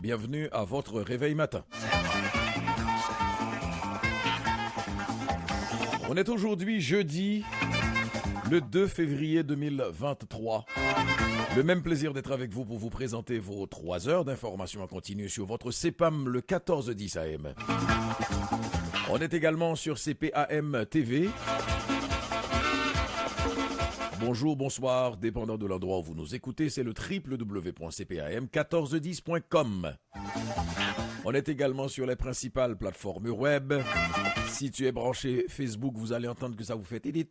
Bienvenue à votre réveil matin. On est aujourd'hui jeudi, le 2 février 2023. Le même plaisir d'être avec vous pour vous présenter vos 3 heures d'informations en continu sur votre CPAM le 1410 AM. On est également sur CPAM TV. Bonjour, bonsoir, dépendant de l'endroit où vous nous écoutez, c'est le www.cpam1410.com. On est également sur les principales plateformes web. Si tu es branché Facebook, vous allez entendre que ça vous fait edit.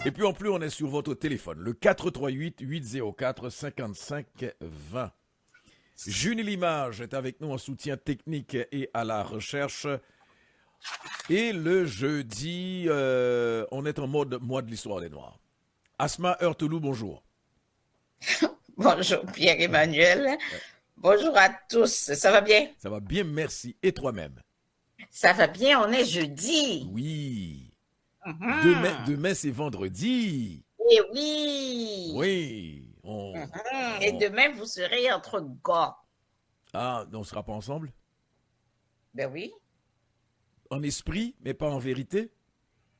Et puis en plus, on est sur votre téléphone, le 438-804-5520. Junie Limage est avec nous en soutien technique et à la recherche. Et le jeudi, on est en mode mois de l'histoire des Noirs. Asma Heurtelou, bonjour. Bonjour Pierre-Emmanuel. Bonjour à tous. Ça va bien? Ça va bien, merci. Et toi-même? Ça va bien, on est jeudi. Oui. Mhm. Demain c'est vendredi. Et oui. Oui. Et demain, vous serez entre gars. Ah, on ne sera pas ensemble? Ben oui, En esprit, mais pas en vérité?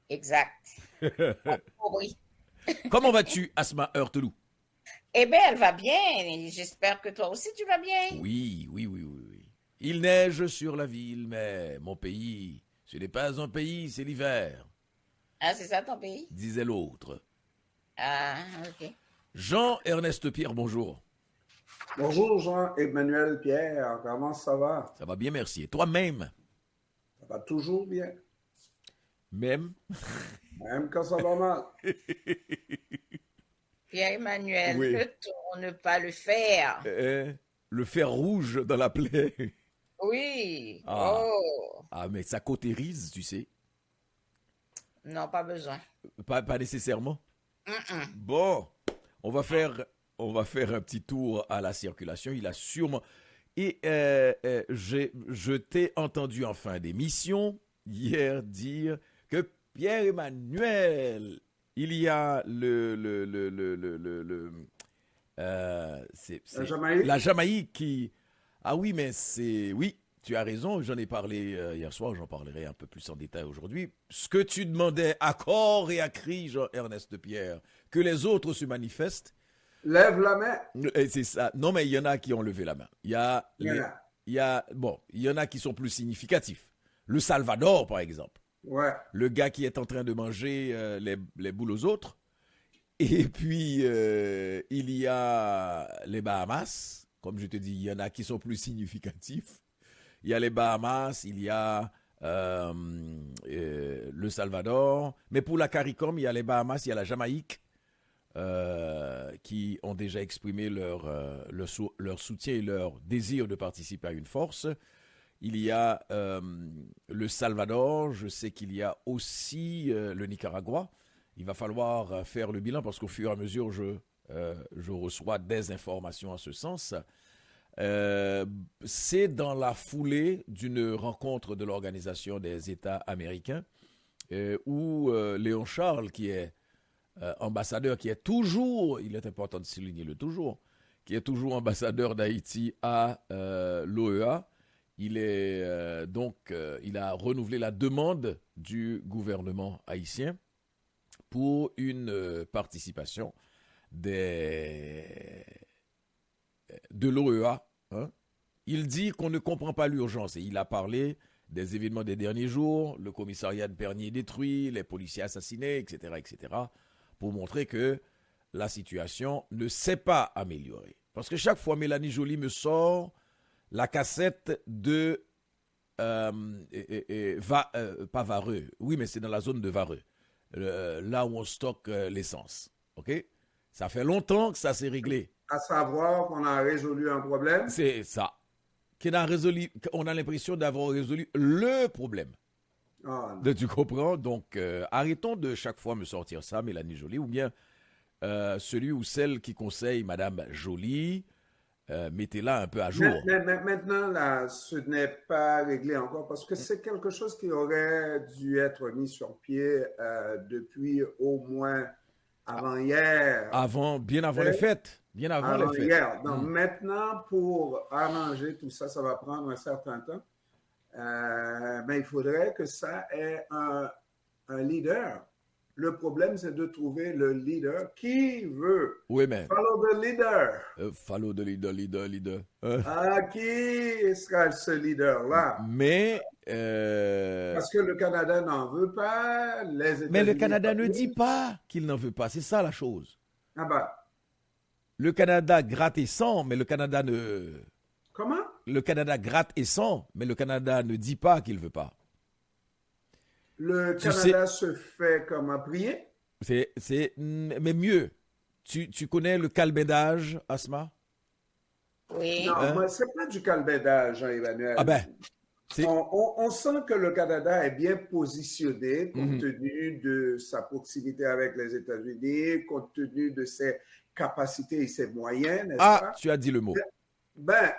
exact. Oh oui. Comment vas-tu, Asma Heurtelou? Eh bien, elle va bien. Et j'espère que toi aussi, tu vas bien. Oui. Il neige sur la ville, mais mon pays, ce n'est pas un pays, c'est l'hiver, Ah, c'est ça ton pays? disait l'autre. Ah, ok. Jean-Ernest Pierre, bonjour. Bonjour Jean-Emmanuel Pierre, comment ça va? Ça va bien, merci. Et toi-même? Ça va toujours bien, Même? même quand ça va mal. Pierre-Emmanuel, Oui. ne tourne pas le fer. Le fer rouge dans la plaie. Oui. Ah. Oh. Ah, mais ça cautérise, tu sais. Non, pas besoin. Pas nécessairement. Mm-mm. Bon, on va faire un petit tour à la circulation. Il a sûrement... Et je t'ai entendu en fin d'émission hier dire que Pierre-Emmanuel, il y a La Jamaïque? la Jamaïque qui... Ah oui, mais c'est... Oui, tu as raison, j'en ai parlé hier soir, j'en parlerai un peu plus en détail aujourd'hui. Ce que tu demandais à corps et à cri, Jean-Ernest Pierre, que les autres se manifestent, Lève la main. et c'est ça. Non, mais il y en a qui ont levé la main. Il y a il y en a qui sont plus significatifs. Le Salvador, par exemple. Ouais, Le gars qui est en train de manger les boules aux autres. Et puis, il y a les Bahamas. Comme je te dis, il y en a qui sont plus significatifs. Il y a les Bahamas, il y a le Salvador. Mais pour la CARICOM, il y a les Bahamas, il y a la Jamaïque. Qui ont déjà exprimé leur soutien et leur désir de participer à une force. Il y a le Salvador, je sais qu'il y a aussi le Nicaragua. Il va falloir faire le bilan parce qu'au fur et à mesure, je reçois des informations en ce sens. C'est dans la foulée d'une rencontre de l'Organisation des États américains où Léon Charles, qui est ambassadeur, qui est toujours, il est important de souligner le toujours, qui est toujours ambassadeur d'Haïti à l'OEA. Il est il a renouvelé la demande du gouvernement haïtien pour une participation de l'OEA. Hein. Il dit qu'on ne comprend pas l'urgence et il a parlé des événements des derniers jours, le commissariat de Pernier détruit, les policiers assassinés, etc., pour montrer que la situation ne s'est pas améliorée. Parce que chaque fois, Mélanie Joly me sort la cassette de... pas Vareux. Oui, mais c'est dans la zone de Vareux. Là où on stocke l'essence. OK? Ça fait longtemps que ça s'est réglé. À savoir qu'on a résolu un problème. C'est ça. On a l'impression d'avoir résolu le problème. Ah, Tu comprends? Donc, arrêtons de chaque fois me sortir ça, Mélanie Joly, ou bien celui ou celle qui conseille Madame Joly, mettez-la un peu à jour. mais maintenant, là, ce n'est pas réglé encore parce que c'est quelque chose qui aurait dû être mis sur pied depuis au moins avant hier. Bien avant les fêtes. Bien avant les avant fêtes. hier. Donc maintenant, pour arranger tout ça, ça va prendre un certain temps. Mais il faudrait que ça ait un leader. Le problème, c'est de trouver le leader qui veut Oui, mais follow the leader. follow the leader, leader, leader. Ah, qui sera ce leader-là? Mais, Parce que le Canada n'en veut pas, les mais le États-Unis Canada pas ne dit plus. pas qu'il n'en veut pas. C'est ça la chose. Ah ben, Le Canada gratte et sent, mais comment? le Canada gratte et sent, mais le Canada ne dit pas qu'il veut pas. Le Tu sais, Canada se fait comment prier? mais mieux. Tu connais le calbédage, Asma? Oui. Non, Hein? moi, c'est pas du calbédage, Ah Jean-Emmanuel. ben, c'est, On sent que le Canada est bien positionné compte Mhm. tenu de sa proximité avec les États-Unis, compte tenu de ses capacités et ses moyens, n'est-ce Ah, pas? tu as dit le mot. Ben,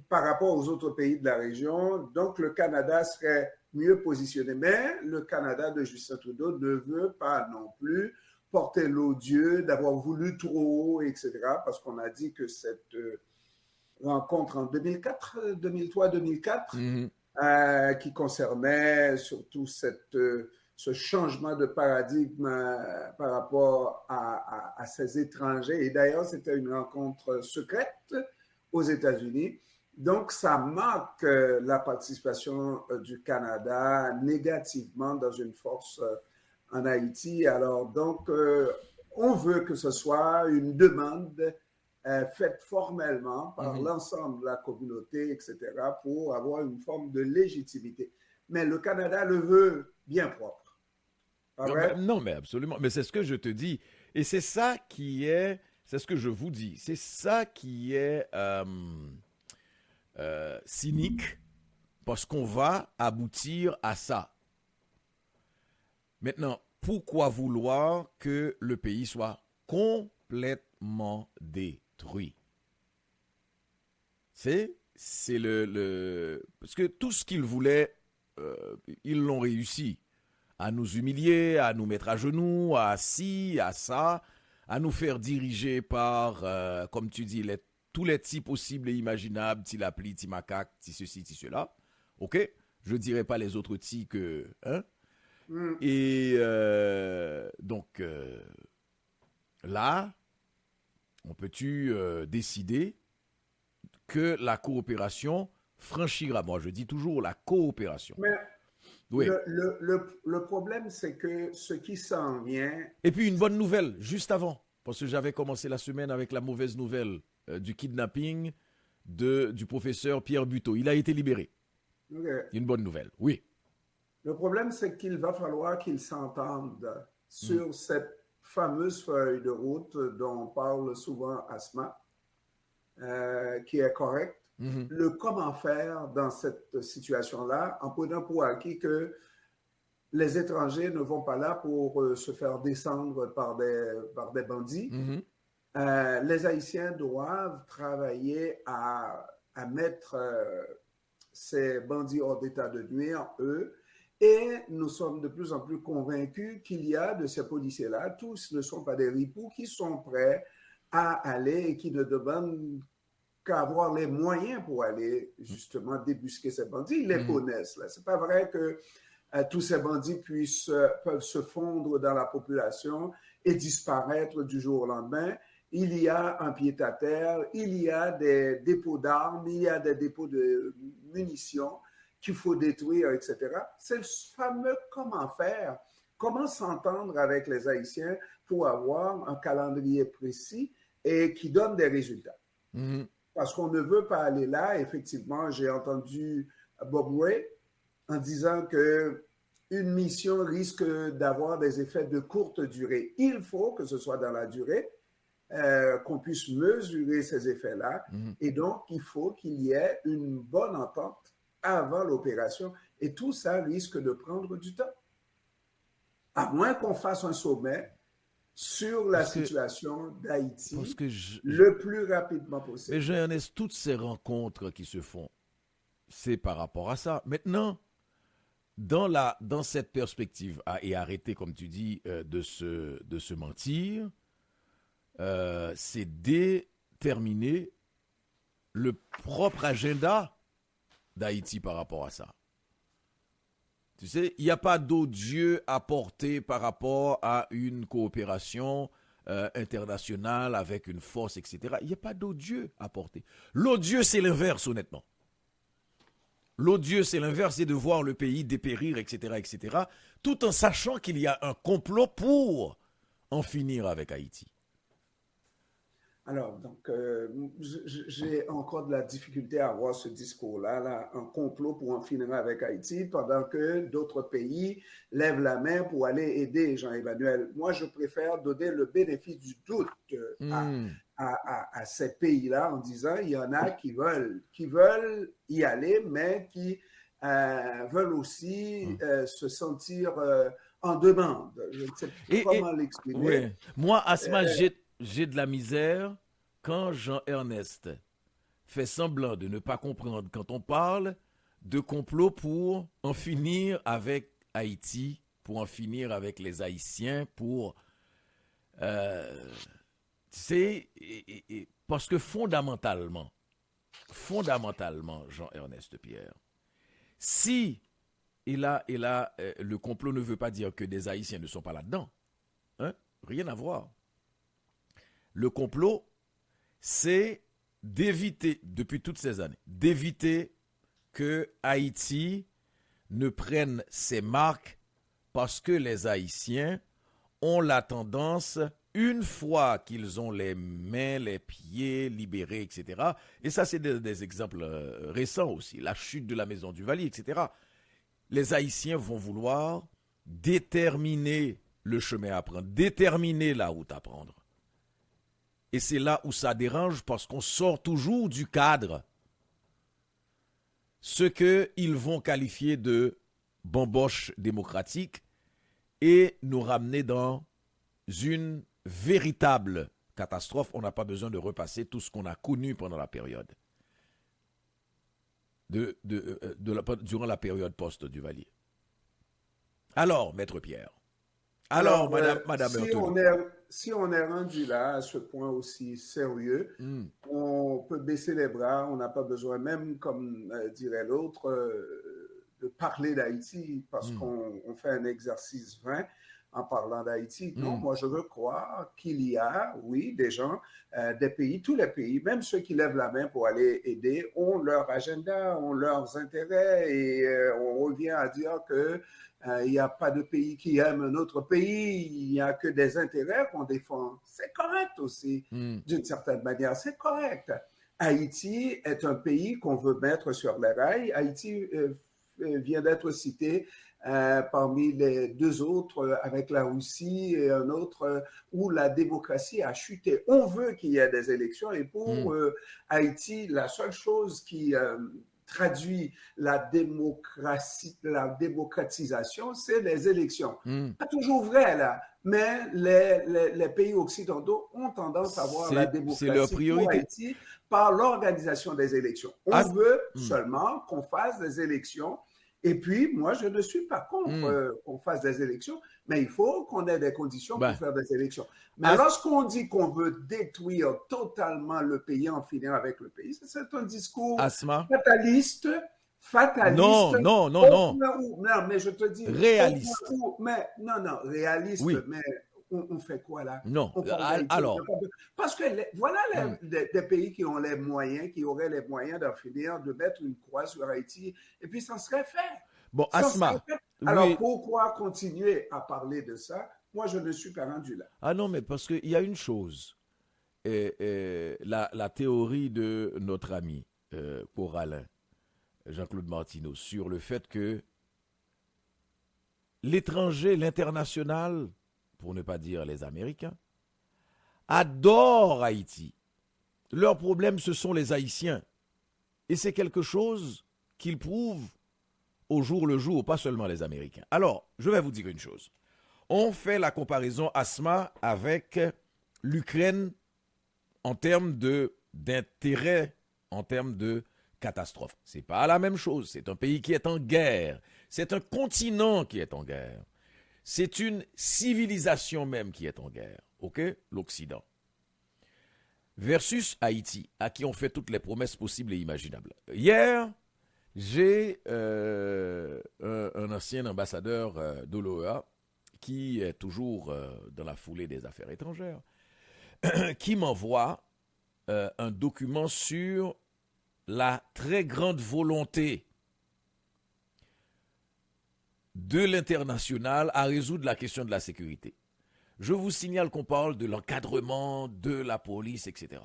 par rapport aux autres pays de la région, donc le Canada serait mieux positionné. Mais le Canada de Justin Trudeau ne veut pas non plus porter l'odieux d'avoir voulu trop haut, etc. Parce qu'on a dit que cette rencontre en 2004, 2003, 2004, Mhm. qui concernait surtout ce changement de paradigme par rapport à ces étrangers. Et d'ailleurs, c'était une rencontre secrète aux États-Unis. Donc, ça marque la participation du Canada négativement dans une force en Haïti. Alors, donc, on veut que ce soit une demande faite formellement par Mhm. l'ensemble de la communauté, etc., pour avoir une forme de légitimité. Mais le Canada le veut bien propre. Pas Non, mais, vrai? non, mais absolument. Mais c'est ce que je te dis. Et c'est ce que je vous dis. C'est ça qui est cynique parce qu'on va aboutir à ça. Maintenant, pourquoi vouloir que le pays soit complètement détruit? C'est parce que tout ce qu'ils voulaient, ils l'ont réussi. À nous humilier, à nous mettre à genoux, à ci, à ça, à nous faire diriger par, comme tu dis, tous les types possibles et imaginables, ti l'appli, ti macaque, ti ceci, ti cela. OK? Je ne dirais pas les autres ti que... Hein? Mm. Et donc, là, on peut-tu décider que la coopération franchira. Moi, je dis toujours la coopération. Mais Oui. le problème, c'est que ce qui s'en vient, Et puis une bonne nouvelle, juste avant, parce que j'avais commencé la semaine avec la mauvaise nouvelle du kidnapping du professeur Pierre Buteau. Il a été libéré. Une bonne nouvelle, oui. le problème, c'est qu'il va falloir qu'ils s'entendent Mm. sur cette fameuse feuille de route dont on parle souvent Asma, qui est correcte. Mhm. Le comment faire dans cette situation-là, en prenant pour acquis que les étrangers ne vont pas là pour se faire descendre par des bandits. Mhm. Les Haïtiens doivent travailler à mettre ces bandits hors d'état de nuire, eux, et nous sommes de plus en plus convaincus qu'il y a de ces policiers-là, tous ne sont pas des ripoux, qui sont prêts à aller et qui ne demandent qu'à avoir les moyens pour aller justement débusquer ces bandits. Ils les Mhm. connaissent. Là. C'est pas vrai que tous ces bandits peuvent se fondre dans la population et disparaître du jour au lendemain. Il y a un pied-à-terre, il y a des dépôts d'armes, il y a des dépôts de munitions qu'il faut détruire, etc. C'est le fameux comment faire, comment s'entendre avec les Haïtiens pour avoir un calendrier précis et qui donne des résultats. Mhm. Parce qu'on ne veut pas aller là. Effectivement, j'ai entendu Bob Ray en disant que une mission risque d'avoir des effets de courte durée. Il faut que ce soit dans la durée, qu'on puisse mesurer ces effets-là. Mhm. Et donc, il faut qu'il y ait une bonne entente avant l'opération. Et tout ça risque de prendre du temps. À moins qu'on fasse un sommet sur la Parce que, situation parce d'Haïti que le plus rapidement mais possible. Jean-Ernest, toutes ces rencontres qui se font, c'est par rapport à ça. Maintenant, dans cette perspective, et arrêter, comme tu dis, de se mentir, c'est déterminer le propre agenda d'Haïti par rapport à ça. Tu sais, il n'y a pas d'odieux à porter par rapport à une coopération internationale avec une force, etc. Il n'y a pas d'odieux à porter. L'odieux, c'est l'inverse, honnêtement. L'odieux, c'est l'inverse, c'est de voir le pays dépérir, etc., etc., tout en sachant qu'il y a un complot pour en finir avec Haïti. Alors, donc, j'ai encore de la difficulté à avoir ce discours-là, là, un complot pour en finir avec Haïti, pendant que d'autres pays lèvent la main pour aller aider Jean-Emmanuel. Moi, je préfère donner le bénéfice du doute à ces pays-là en disant il y en a qui veulent y aller, mais qui veulent aussi se sentir en demande. Je ne sais plus comment l'exprimer. Ouais. Moi, Asma, j'ai de la misère quand Jean-Ernest fait semblant de ne pas comprendre quand on parle de complot pour en finir avec Haïti, pour en finir avec les Haïtiens, pour... c'est... parce que fondamentalement, Jean-Ernest Pierre, si, et là, le complot ne veut pas dire que des Haïtiens ne sont pas là-dedans, hein? Rien à voir. Le complot, c'est d'éviter, depuis toutes ces années, d'éviter que Haïti ne prenne ses marques parce que les Haïtiens ont la tendance, une fois qu'ils ont les mains, les pieds libérés, etc., et ça c'est des exemples récents aussi, la chute de la maison du Duvalier, etc., les Haïtiens vont vouloir déterminer le chemin à prendre, déterminer la route à prendre. Et c'est là où ça dérange parce qu'on sort toujours du cadre. Ce qu'ils vont qualifier de bamboche démocratique et nous ramener dans une véritable catastrophe. On n'a pas besoin de repasser tout ce qu'on a connu pendant la période. Durant la période post-Duvalier. Alors, Maître Pierre. Alors, Madame si on est rendu là, à ce point aussi sérieux, on peut baisser les bras, on n'a pas besoin même, comme dirait l'autre, de parler d'Haïti parce qu'on fait un exercice vain en parlant d'Haïti. Non, moi je veux croire qu'il y a, oui, des gens, des pays, tous les pays, même ceux qui lèvent la main pour aller aider, ont leur agenda, ont leurs intérêts et on revient à dire que il n'y a pas de pays qui aime un autre pays, il n'y a que des intérêts qu'on défend. C'est correct aussi, d'une certaine manière, c'est correct. Haïti est un pays qu'on veut mettre sur les rails. Haïti vient d'être cité parmi les deux autres, avec la Russie et un autre où la démocratie a chuté. On veut qu'il y ait des élections et pour Haïti, la seule chose qui traduit la démocratisation, c'est les élections. Pas toujours vrai, là, mais les pays occidentaux ont tendance à voir la démocratie pour Haïti par l'organisation des élections. On veut seulement qu'on fasse des élections. Et puis, moi, je ne suis pas contre qu'on fasse des élections, mais il faut qu'on ait des conditions pour faire des élections. Mais lorsqu'on dit qu'on veut détruire totalement le pays, en finir avec le pays, c'est un discours fataliste. Non. Non, mais je te dis... Réaliste. Réaliste, oui. Mais... On fait quoi là? Non, alors... Parce que voilà des pays qui ont les moyens, qui auraient les moyens d'en finir, de mettre une croix sur Haïti, et puis ça serait fait. Bon, Asma... Alors pourquoi continuer à parler de ça? Moi, je ne suis pas rendu là. Ah non, mais parce qu'il y a une chose. La théorie de notre ami Coralin, Jean-Claude Martineau, sur le fait que l'étranger, l'international, pour ne pas dire les Américains, adorent Haïti. Leur problème, ce sont les Haïtiens. Et c'est quelque chose qu'ils prouvent au jour le jour, pas seulement les Américains. Alors, je vais vous dire une chose. On fait la comparaison Asma avec l'Ukraine en termes d'intérêt, en termes de catastrophe. C'est pas la même chose. C'est un pays qui est en guerre. C'est un continent qui est en guerre. C'est une civilisation même qui est en guerre, ok? L'Occident. versus Haïti, à qui on fait toutes les promesses possibles et imaginables. Hier, j'ai un ancien ambassadeur de l'OEA qui est toujours dans la foulée des affaires étrangères, qui m'envoie un document sur la très grande volonté de l'international à résoudre la question de la sécurité. Je vous signale qu'on parle de l'encadrement de la police, etc.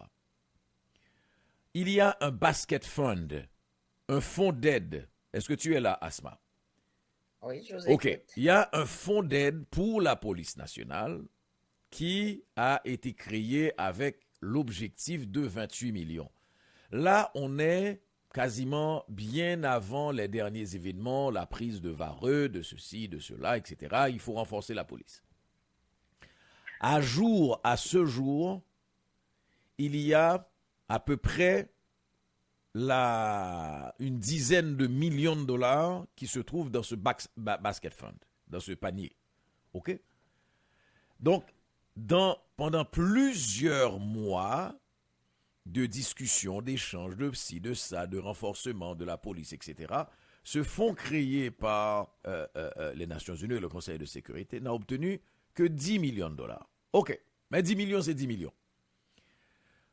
Il y a un basket fund, un fonds d'aide. Est-ce que tu es là, Asma? Oui, je vous OK. écoute. Il y a un fonds d'aide pour la police nationale qui a été créé avec l'objectif de 28 millions. Là, on est quasiment bien avant les derniers événements, la prise de Vareux, de ceci, de cela, etc. Il faut renforcer la police. À ce jour, il y a à peu près une dizaine de millions de dollars qui se trouvent dans ce basket fund, dans ce panier. OK? Donc, pendant plusieurs mois de discussions, d'échanges, de ci, de ça, de renforcement de la police, etc., ce fonds créé par les Nations Unies et le Conseil de sécurité n'a obtenu que 10 millions de dollars. OK, mais 10 millions, c'est 10 millions.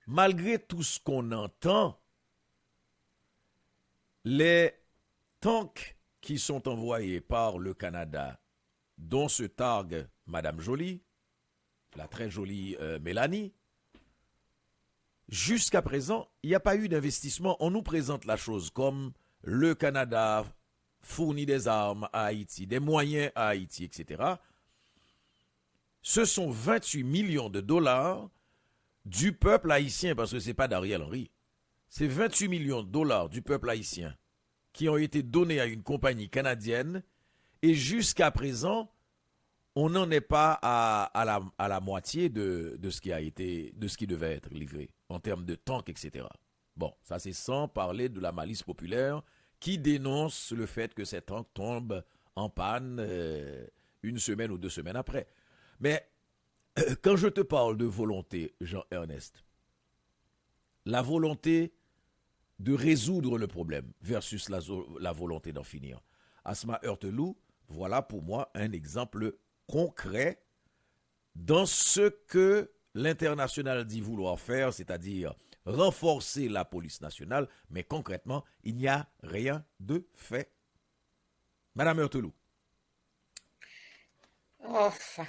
Malgré tout ce qu'on entend, les tanks qui sont envoyés par le Canada, dont se targue Madame Joly, la très jolie Mélanie, jusqu'à présent, il n'y a pas eu d'investissement. On nous présente la chose comme le Canada fournit des armes à Haïti, des moyens à Haïti, etc. Ce sont 28 millions de dollars du peuple haïtien, parce que ce n'est pas d'Ariel Henry. C'est 28 millions de dollars du peuple haïtien qui ont été donnés à une compagnie canadienne et jusqu'à présent, on n'en est pas à la moitié de ce qui devait être livré en termes de tanks, etc. Bon, ça c'est sans parler de la malice populaire qui dénonce le fait que ces tanks tombent en panne une semaine ou 2 semaines après. Mais quand je te parle de volonté, Jean-Ernest, la volonté de résoudre le problème versus la volonté d'en finir. Asma Heurtelou, voilà pour moi un exemple concret dans ce que l'international dit vouloir faire, c'est-à-dire renforcer la police nationale, mais concrètement, il n'y a rien de fait. Madame Heurtelou. Enfin,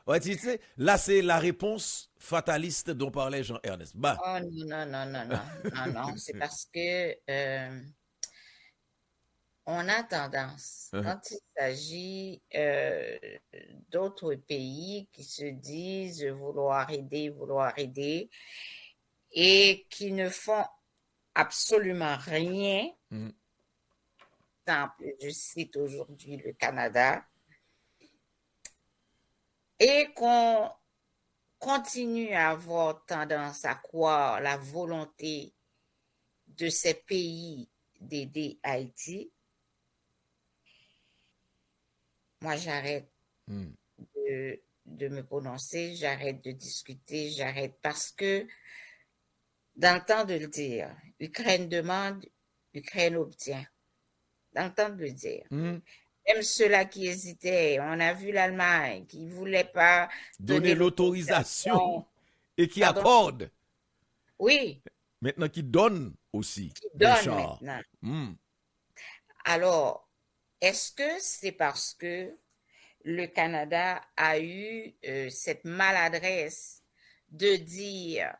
Ouais, tu sais, là, c'est la réponse fataliste dont parlait Jean-Ernest. Bah. oh non, non, non, non, non, non, c'est parce que on a tendance, quand il s'agit d'autres pays qui se disent vouloir aider, et qui ne font absolument rien. Mhm. Exemple, je cite aujourd'hui le Canada, et qu'on continue à avoir tendance à croire la volonté de ces pays d'aider Haïti, moi j'arrête Mhm. de me prononcer, j'arrête de discuter, j'arrête parce que dans le temps de le dire, Ukraine demande, Ukraine obtient. Dans le temps de le dire. Mhm. Même ceux-là qui hésitaient, on a vu l'Allemagne qui ne voulait pas Donner donner l'autorisation l'autorisation. et qui Pardon? accorde, Oui, maintenant qui donne aussi qui des donne chars. maintenant. Mhm. Alors, est-ce que c'est parce que le Canada a eu cette maladresse de dire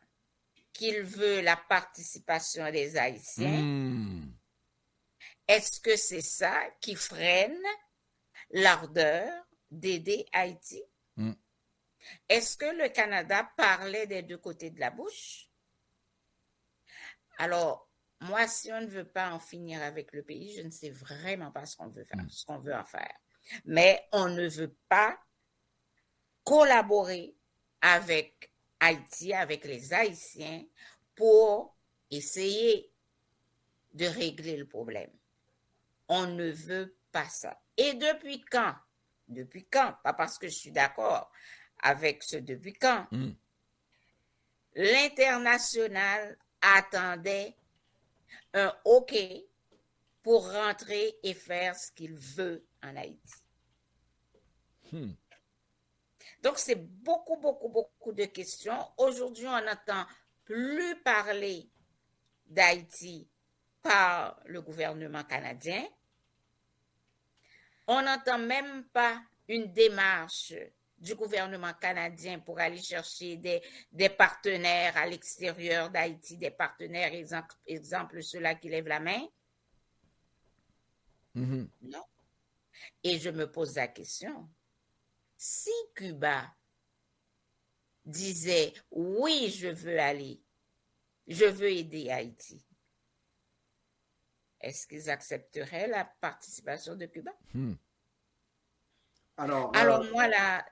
qu'il veut la participation des Haïtiens? Mhm. Est-ce que c'est ça qui freine l'ardeur d'aider Haïti? Mhm. Est-ce que le Canada parlait des deux côtés de la bouche? Alors, moi, si on ne veut pas en finir avec le pays, je ne sais vraiment pas ce qu'on veut faire, ce qu'on veut en faire. Mais on ne veut pas collaborer avec Haïti, avec les Haïtiens, pour essayer de régler le problème. On ne veut pas ça. Et depuis quand? Depuis quand? Pas parce que je suis d'accord avec ce depuis quand. Hmm. L'international attendait un OK pour rentrer et faire ce qu'il veut en Haïti. Hmm. Donc, c'est beaucoup, beaucoup, beaucoup de questions. Aujourd'hui, on n'entend plus parler d'Haïti par le gouvernement canadien. On n'entend même pas une démarche du gouvernement canadien pour aller chercher des partenaires à l'extérieur d'Haïti, des partenaires, exemple ceux-là qui lèvent la main. Mhm. Non. Et je me pose la question, si Cuba disait oui, je veux aller, je veux aider Haïti, est-ce qu'ils accepteraient la participation de Cuba? Hmm. Alors, Alors moi, là,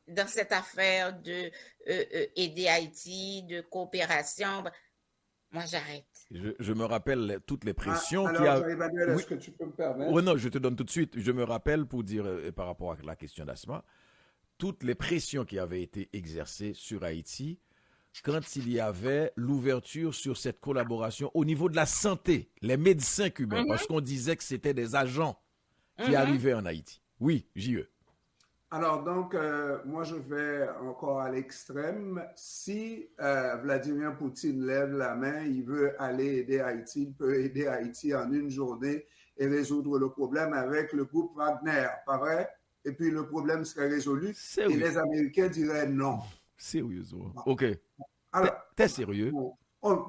dans cette affaire de aider Haïti, de coopération, moi, j'arrête. Je me rappelle toutes les pressions qu'il y alors a. Jean-Emmanuel, Oui. est-ce que tu peux me permettre? Oui, non, je te donne tout de suite. Je me rappelle pour dire par rapport à la question d'Asma, toutes les pressions qui avaient été exercées sur Haïti quand il y avait l'ouverture sur cette collaboration au niveau de la santé, les médecins cubains, parce qu'on disait que c'était des agents qui arrivaient en Haïti. Oui, J.E. Alors, donc, moi, je vais encore à l'extrême. Si Vladimir Poutine lève la main, il veut aller aider Haïti, il peut aider Haïti en une journée et résoudre le problème avec le groupe Wagner, pas vrai? Et puis, le problème serait résolu et les Américains diraient non. Sérieusement. Bon. OK. Alors, T'es sérieux?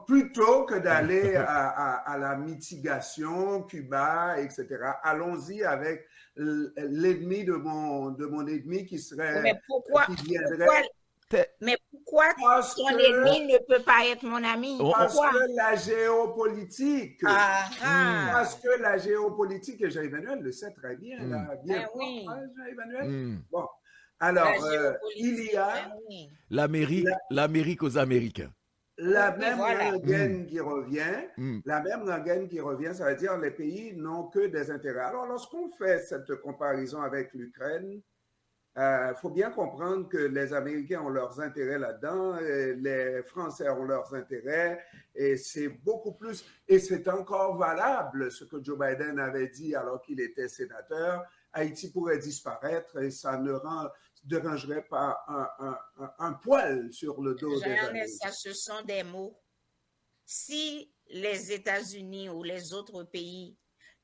plutôt que d'aller à la mitigation, Cuba, etc., allons-y avec l'ennemi de mon ennemi qui serait, Mais pourquoi, qui viendrait. pourquoi ton ennemi ne peut pas être mon ami? Parce Pourquoi? que la géopolitique, parce Ah, que la géopolitique, et Jean-Emmanuel le sait très bien, là, bien ben oui. fort, hein, Jean-Emmanuel. Hmm. Bon, La alors, géopolitique, il y a ben oui. L'Amérique aux Américains. la Oui, même voilà. rengaine qui revient, Hmm. la même rengaine qui revient, ça veut dire les pays n'ont que des intérêts. Alors, lorsqu'on fait cette comparaison avec l'Ukraine, faut bien comprendre que les Américains ont leurs intérêts là-dedans, les Français ont leurs intérêts, et c'est beaucoup plus, et c'est encore valable ce que Joe Biden avait dit alors qu'il était sénateur. Haïti pourrait disparaître et ça ne dérangerait pas un poil sur le dos des Américains. Ça, ce sont des mots. Si les États-Unis ou les autres pays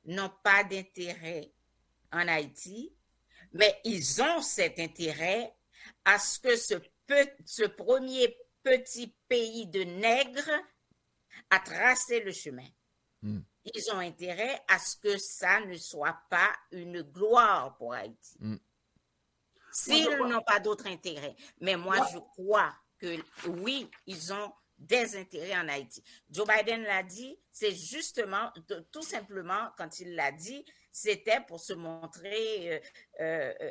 n'ont pas d'intérêt en Haïti, mais ils ont cet intérêt à ce que ce premier petit pays de nègres a tracé le chemin. Hmm. Ils ont intérêt à ce que ça ne soit pas une gloire pour Haïti. Hmm. S'ils n'ont pas d'autre intérêt. Mais moi, je crois que oui, ils ont des intérêts en Haïti. Joe Biden l'a dit, c'est justement, tout simplement, quand il l'a dit, c'était pour se montrer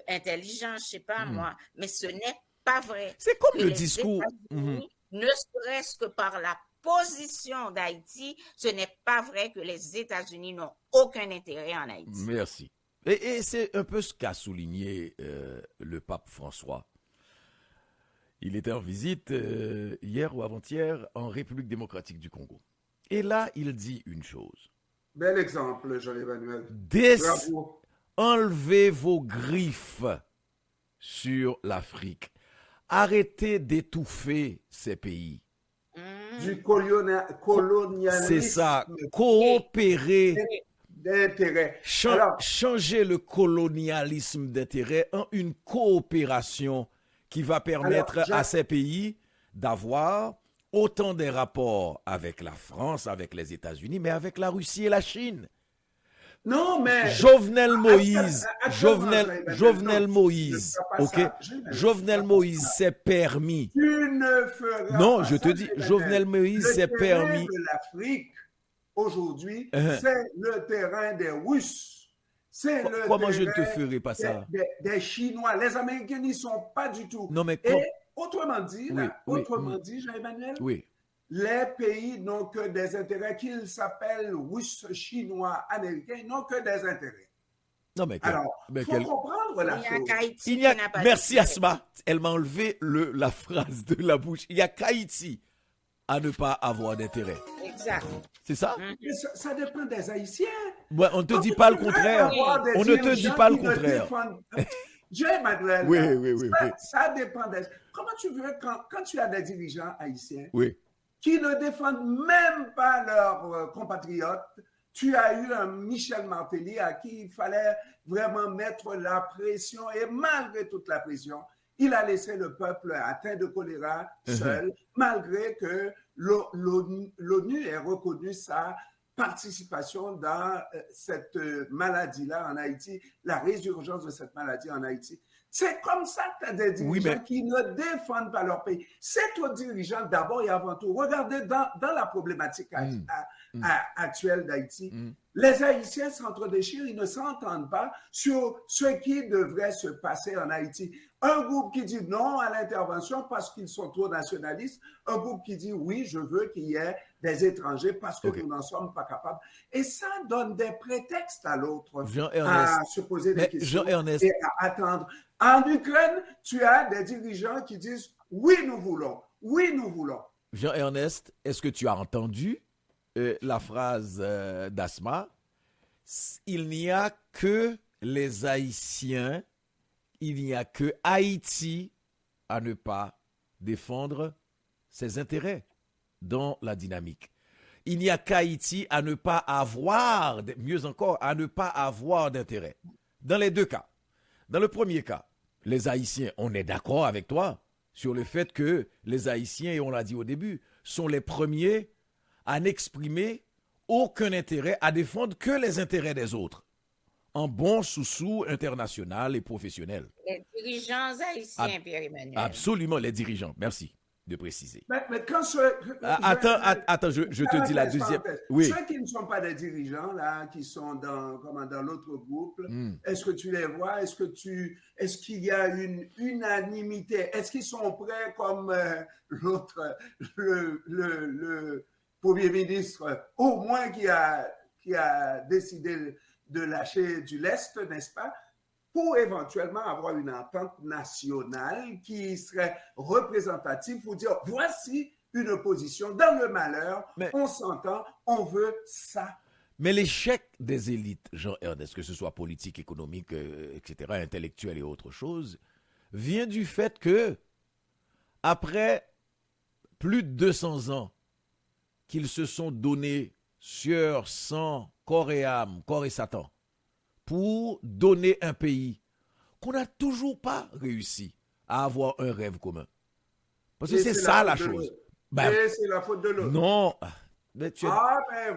intelligent, je sais pas moi. Mais ce n'est pas vrai. C'est comme que le les discours. États-Unis, ne serait-ce que par la position d'Haïti, ce n'est pas vrai que les États-Unis n'ont aucun intérêt en Haïti. Merci. Et c'est un peu ce qu'a souligné le pape François. Il était en visite hier ou avant-hier en République démocratique du Congo. Et là, il dit une chose. Bel exemple, Jean-Emmanuel. Bravo. Enlevez vos griffes sur l'Afrique. Arrêtez d'étouffer ces pays. Du colonialisme. C'est ça. Coopérer. D'intérêt. Changer le colonialisme d'intérêt en une coopération qui va permettre à ces pays d'avoir autant des rapports avec la France, avec les États-Unis, mais avec la Russie et la Chine. Non, mais Jovenel Moïse, Jovenel Moïse s'est permis. Tu ne feras non, pas je te dis, Jovenel Moïse s'est permis. De l'Afrique aujourd'hui, c'est le terrain des Russes. C'est le Comment terrain je ne te ferai pas ça? Des Chinois. Les Américains n'y sont pas du tout. Non, mais et autrement dit, oui, Jean-Emmanuel, oui. Les pays n'ont que des intérêts, qu'ils s'appellent Russes, Chinois, Américains, ils n'ont que des intérêts. Non, mais Alors, il faut comprendre la Il y a chose. qu'Haïti Il y qui a... n'a pas Merci d'intérêt. Asma, elle m'a enlevé la phrase de la bouche. Il n'y a qu'Haïti à ne pas avoir d'intérêt. Exact. C'est ça? Mais ça dépend des Haïtiens. Ouais, on ne te Comment dit tu pas le veux contraire. avoir des On ne te dit dirigeants pas le qui ne contraire. défendent- Emmanuel, Oui, là, oui, oui, oui. ça dépend des... Comment tu veux, quand tu as des dirigeants haïtiens Oui. qui ne défendent même pas leurs compatriotes, tu as eu un Michel Martelly à qui il fallait vraiment mettre la pression, et malgré toute la pression, il a laissé le peuple atteint de choléra seul, malgré que l'ONU ait reconnu sa participation dans cette maladie-là en Haïti, la résurgence de cette maladie en Haïti. C'est comme ça que tu as des dirigeants qui ne défendent pas leur pays. C'est aux dirigeants d'abord et avant tout. Regardez dans la problématique actuelle d'Haïti, les Haïtiens s'entre-déchirent, ils ne s'entendent pas sur ce qui devrait se passer en Haïti. Un groupe qui dit non à l'intervention parce qu'ils sont trop nationalistes, un groupe qui dit oui, je veux qu'il y ait des étrangers parce que nous n'en sommes pas capables. Et ça donne des prétextes à l'autre à se poser des questions et à attendre. En Ukraine, tu as des dirigeants qui disent oui, nous voulons. Oui, nous voulons. Jean-Ernest, est-ce que tu as entendu la phrase d'Asma? Il n'y a que les Haïtiens, il n'y a que Haïti à ne pas défendre ses intérêts dans la dynamique. Il n'y a qu'Haïti à ne pas avoir, mieux encore, à ne pas avoir d'intérêt. Dans les deux cas. Dans le premier cas, les Haïtiens, on est d'accord avec toi sur le fait que les Haïtiens, et on l'a dit au début, sont les premiers à n'exprimer aucun intérêt, à défendre que les intérêts des autres, en bon sous-sous international et professionnel. Les dirigeants haïtiens, Pierre-Emmanuel. Absolument, les dirigeants. Merci de préciser. Mais quand attends, je te dis la deuxième. Oui. Ceux qui ne sont pas des dirigeants, là, qui sont dans l'autre groupe, est-ce que tu les vois? Est-ce qu'il y a une unanimité? Est-ce qu'ils sont prêts comme l'autre, le Premier ministre, au moins qui a décidé de lâcher du lest, n'est-ce pas? Pour éventuellement avoir une entente nationale qui serait représentative pour dire voici une position dans le malheur, on s'entend, on veut ça. Mais l'échec des élites, Jean-Ernest, que ce soit politique, économique, etc., intellectuel et autre chose, vient du fait que, après plus de 200 ans qu'ils se sont donnés sur sang, corps et âme, corps et Satan, pour donner un pays qu'on n'a toujours pas réussi à avoir un rêve commun. Parce que c'est ça la chose. Mais c'est la faute de l'autre. Non. Ben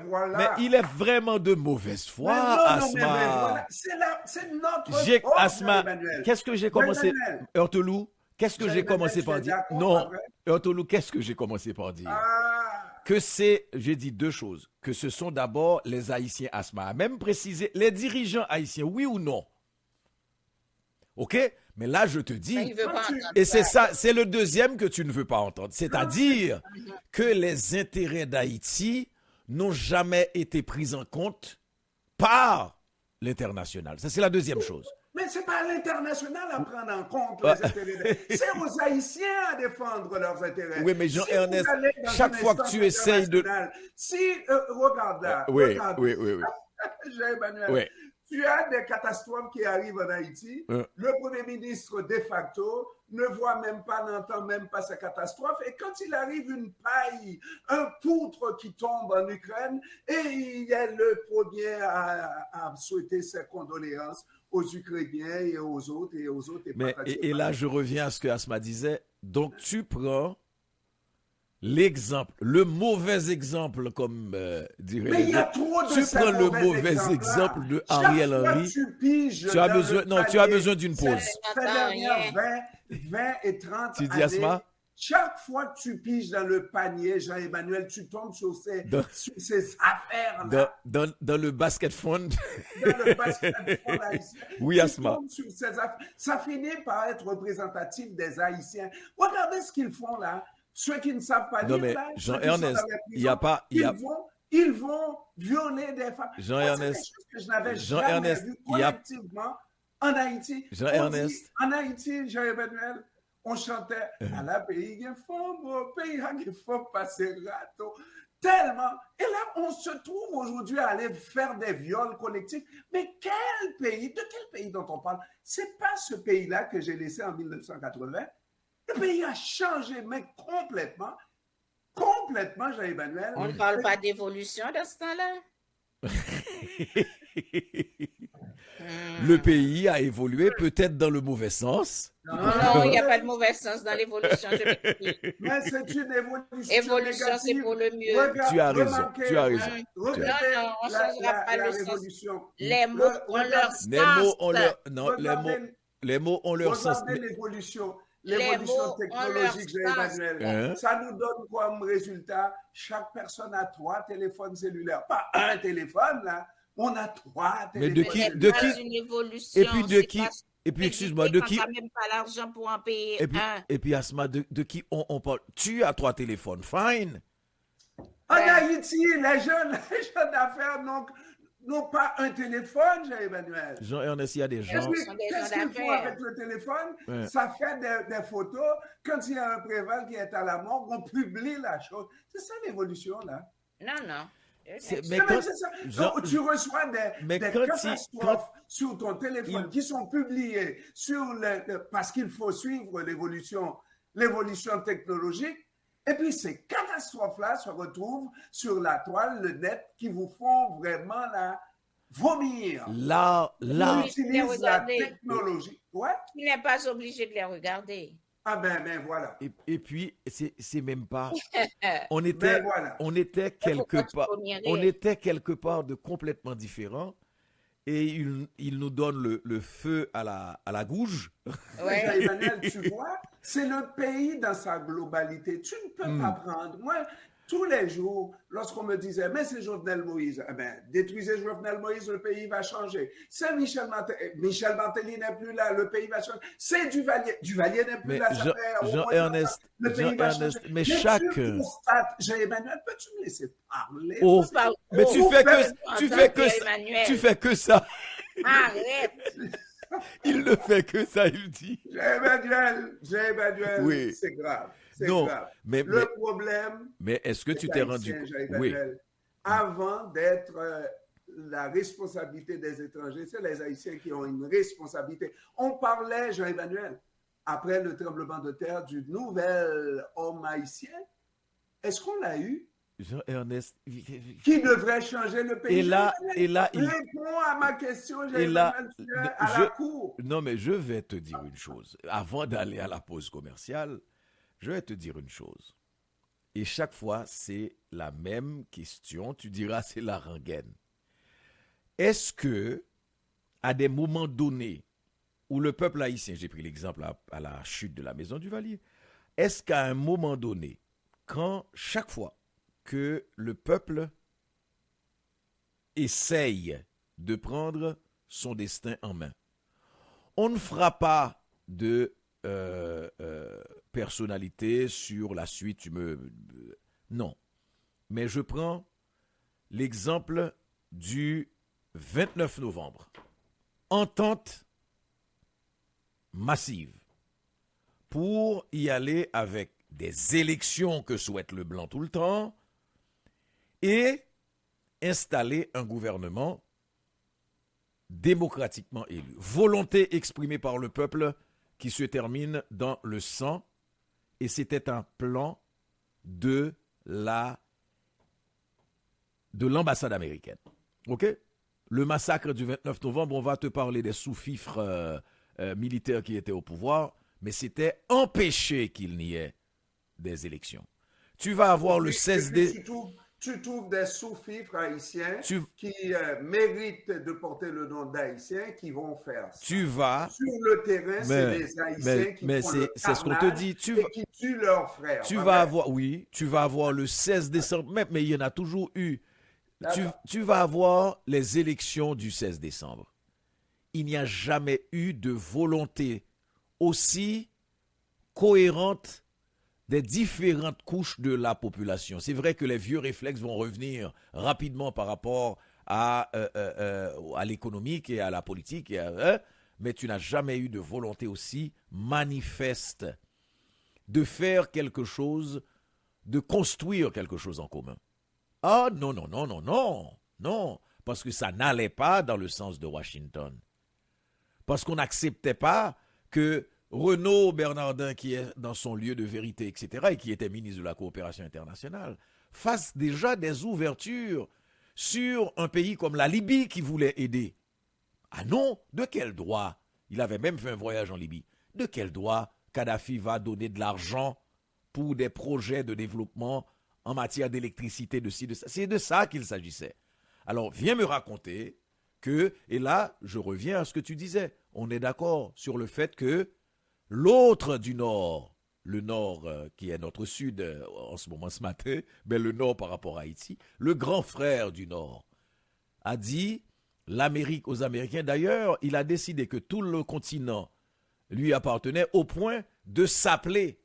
voilà. Mais il est vraiment de mauvaise foi, Asma. Voilà. C'est notre faute, Asma, Emmanuel. Qu'est-ce que j'ai commencé... Heurtelou, qu'est-ce que j'ai commencé par dire? Non, Heurtelou, qu'est-ce que j'ai commencé par dire? Que c'est, j'ai dit deux choses, que ce sont d'abord les Haïtiens, Asma a même précisé, les dirigeants haïtiens, oui ou non? Ok? Mais là, je te dis, et c'est ça, c'est le deuxième que tu ne veux pas entendre, c'est-à-dire que les intérêts d'Haïti n'ont jamais été pris en compte par l'international. Ça, c'est la deuxième chose. Mais ce n'est pas à l'international à prendre en compte les intérêts. C'est aux Haïtiens à défendre leurs intérêts. Oui, mais Jean-Ernest, chaque fois que tu essayes de... regarde là. Oui. Jean-Emmanuel, oui. Tu as des catastrophes qui arrivent en Haïti. Le Premier ministre, de facto, ne voit même pas, n'entend même pas ces catastrophes. Et quand il arrive une paille, un poutre qui tombe en Ukraine, et il est le premier à souhaiter ses condoléances aux Ukrainiens et aux autres. Et là, je reviens à ce que Asma disait. Donc, tu prends l'exemple, le mauvais exemple, comme dirait. Mais il y a trop de Tu prends le mauvais exemple de Ariel Henry. Tu as besoin d'une pause. Ces dernières 20 et 30 tu dis, années, Asma? Chaque fois que tu piges dans le panier, Jean-Emmanuel, tu tombes sur ces affaires-là. Dans le basket fund. Dans le basket fund haïtien. Oui, Asma. Ça finit par être représentatif des Haïtiens. Regardez ce qu'ils font là. Ceux qui ne savent pas lire, non, mais Jean-Ernest, il n'y a pas... Ils vont violer des femmes. C'est des Jean-Ernest, choses que je n'avais jamais Jean-Ernest, vues il y a collectivement en Haïti. On dit, Jean-Ernest. en Haïti, Jean-Emmanuel, on chantait à la pays, il y a femme, au pays, il faut passer râteau. Tellement. Et là, on se trouve aujourd'hui à aller faire des viols collectifs. Mais quel pays, de quel pays dont on parle? C'est pas ce pays-là que j'ai laissé en 1980. Le pays a changé, mais complètement. Complètement, Jean-Emmanuel. On ne parle pas d'évolution dans ce temps-là. Le pays a évolué peut-être dans le mauvais sens. Non, il n'y a pas de mauvais sens dans l'évolution. Mais c'est une évolution Évolution, c'est négative. pour le mieux. Tu as raison, Remarquez, tu as raison. regardez Non, on ne changera pas le sens. révolution. Les mots ont leur Les mots sens. ont leur non, les mots ont leur sens. Regardez l'évolution. Les L'évolution mots ont technologique, leur Jean-Emmanuel. Hein? Ça nous donne comme résultat, chaque personne a 3 téléphones cellulaires. Pas un téléphone, là. On a 3 Mais téléphones. de Pas qui une évolution. et puis de c'est qui pas- et puis excuse-moi de quand qui t'as même pas l'argent pour en payer un. et puis Asma de qui on parle. Tu as 3 téléphones, fine. En Haïti, les jeunes d'affaires n'ont pas un téléphone, Jean-Emmanuel. Jean-Ernest, il y a des gens. Ce sont des gens Qu'est-ce qu'ils font d'affaires. avec le téléphone? Ouais. Ça fait des photos. Quand il y a un préval qui est à la mort, on publie la chose. C'est ça l'évolution, là. Non. Mais C'est quand, ça. Jean- Donc, tu reçois mais des quand catastrophes sur ton téléphone qui sont publiées parce qu'il faut suivre l'évolution technologique. Et puis, ces catastrophes-là se retrouvent sur la toile, le net, qui vous font vraiment vomir. là, On utilise la Regardez. technologie. Ouais. Tu n'es pas obligé de les regarder. Ah ben voilà. et puis c'est même pas. On Ben était voilà. on était Pourquoi quelque tu part peux nier? on était quelque part de complètement différent et il nous donne le feu à la gouge. Ouais. Emmanuel, tu vois, c'est le pays dans sa globalité. Tu ne peux pas prendre. Moi, tous les jours, lorsqu'on me disait, mais c'est Jovenel Moïse, eh ben, détruisez Jovenel Moïse, le pays va changer. C'est Michel Martelly n'est plus là, le pays va changer. C'est Duvalier n'est plus Mais là, ça fait au moins Jean-Ernest, le pays va Jean-Ernest, changer. mais tu chacun. constates, Jean-Emmanuel, peux-tu me laisser parler? Oh, mais tu Oh, fais Pierre que Emmanuel. tu fais que ça. Arrête. Il ne fait que ça, il dit. Jean-Emmanuel, Oui. c'est grave. C'est Non, grave. mais Le problème, mais est-ce que tu les t'es rendu Haïtiens, compte? Jean-Emmanuel, Oui. avant d'être la responsabilité des étrangers, c'est les Haïtiens qui ont une responsabilité. On parlait, Jean-Emmanuel, après le tremblement de terre, du nouvel homme haïtien. Est-ce qu'on l'a eu? Jean-Ernest. Qui devrait changer le pays? Et là, il. Réponds à ma question, Et là, Jean-Emmanuel, tu es à la cour. non, mais je vais te dire une chose. Avant d'aller à la pause commerciale, je vais te dire une chose. Et chaque fois, c'est la même question. Tu diras, c'est la rengaine. Est-ce que, à des moments donnés, où le peuple haïtien, j'ai pris l'exemple à la chute de la Maison du Valier, est-ce qu'à un moment donné, chaque fois que le peuple essaye de prendre son destin en main, on ne fera pas de personnalité sur la suite. Non. Mais je prends l'exemple du 29 novembre. Entente massive pour y aller avec des élections que souhaite le blanc tout le temps et installer un gouvernement démocratiquement élu. Volonté exprimée par le peuple qui se termine dans le sang, et c'était un plan de l'ambassade américaine. OK? Le massacre du 29 novembre, on va te parler des sous-fifres militaires qui étaient au pouvoir, mais c'était empêcher qu'il n'y ait des élections. Tu vas avoir le 16 décembre. Tu trouves des sous-fifres haïtiens qui méritent de porter le nom d'haïtiens qui vont faire ça. Tu vas. Sur le terrain, c'est des haïtiens qui font le c'est ce qu'on te dit. et qui tuent leurs frères. Tu vas avoir le 16 décembre, mais il y en a toujours eu. Tu vas avoir les élections du 16 décembre. Il n'y a jamais eu de volonté aussi cohérente des différentes couches de la population. C'est vrai que les vieux réflexes vont revenir rapidement par rapport à l'économique et à la politique, mais tu n'as jamais eu de volonté aussi manifeste de faire quelque chose, de construire quelque chose en commun. Ah non, non, non, non, non, non, parce que ça n'allait pas dans le sens de Washington. Parce qu'on n'acceptait pas que Renaud Bernardin, qui est dans son lieu de vérité, etc., et qui était ministre de la coopération internationale, fasse déjà des ouvertures sur un pays comme la Libye qui voulait aider. Ah non, de quel droit? Il avait même fait un voyage en Libye. De quel droit Kadhafi va donner de l'argent pour des projets de développement en matière d'électricité, de ci, de ça? C'est de ça qu'il s'agissait. Alors, viens me raconter que, et là, je reviens à ce que tu disais, on est d'accord sur le fait que l'autre du Nord, le Nord qui est notre Sud en ce moment, ce matin, mais le Nord par rapport à Haïti, le grand frère du Nord, a dit l'Amérique aux Américains. D'ailleurs, il a décidé que tout le continent lui appartenait au point de s'appeler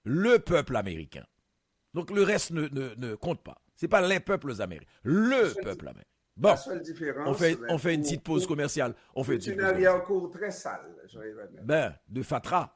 le peuple américain. Donc le reste ne compte pas. Ce n'est pas les peuples américains, le peuple américain. Bon, la seule différence, on fait une petite pause commerciale. On fait c'est une arrière-cour très sale, je vais dire. De fatras.